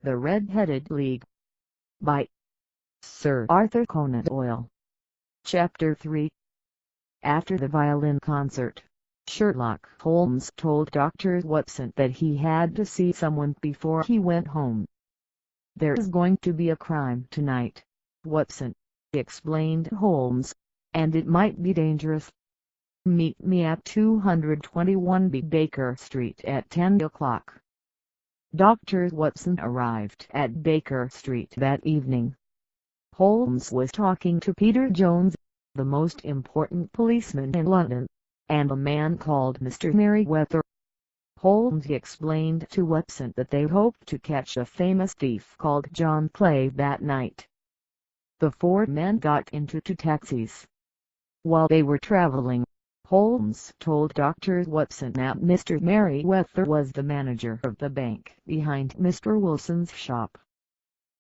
The Red-Headed League by Sir Arthur Conan Doyle. Chapter 3. After the violin concert, Sherlock Holmes told Dr. Watson that he had to see someone before he went home. "There's going to be a crime tonight, Watson," explained Holmes, "and it might be dangerous. Meet me at 221B Baker Street at 10 o'clock. Dr. Watson arrived at Baker Street that evening. Holmes was talking to Peter Jones, the most important policeman in London, and a man called Mr. Merryweather. Holmes explained to Watson that they hoped to catch a famous thief called John Clay that night. The four men got into two taxis. While they were traveling, Holmes told Dr. Watson that Mr. Merryweather was the manager of the bank behind Mr. Wilson's shop.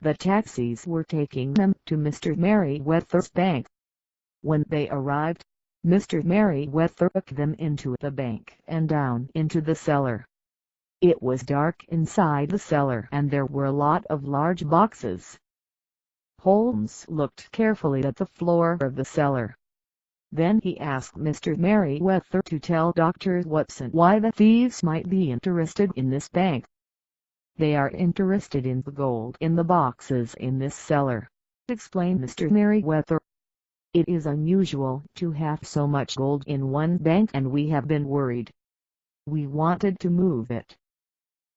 The taxis were taking them to Mr. Merryweather's bank. When they arrived, Mr. Merryweather took them into the bank and down into the cellar. It was dark inside the cellar and there were a lot of large boxes. Holmes looked carefully at the floor of the cellar. Then he asked Mr. Merryweather to tell Dr. Watson why the thieves might be interested in this bank. "They are interested in the gold in the boxes in this cellar," explained Mr. Merryweather. "It is unusual to have so much gold in one bank and we have been worried. We wanted to move it."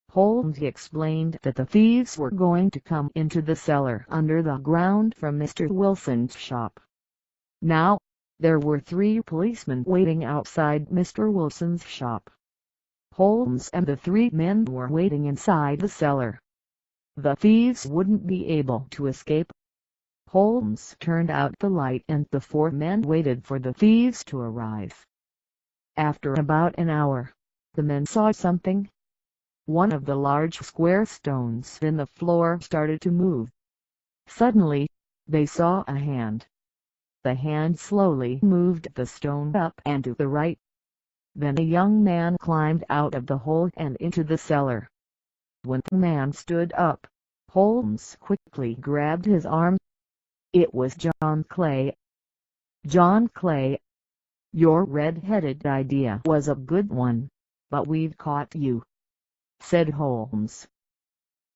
Holmes explained that the thieves were going to come into the cellar under the ground from Mr. Wilson's shop. Now, there were 3 policemen waiting outside Mr. Wilson's shop. Holmes and the 3 men were waiting inside the cellar. The thieves wouldn't be able to escape. Holmes turned out the light and the 4 men waited for the thieves to arrive. After about an hour, the men saw something. One of the large square stones in the floor started to move. Suddenly, they saw a hand. The hand slowly moved the stone up and to the right. Then a young man climbed out of the hole and into the cellar. When the man stood up, Holmes quickly grabbed his arm. It was John Clay. "John Clay, your red-headed idea was a good one, but we've caught you," said Holmes.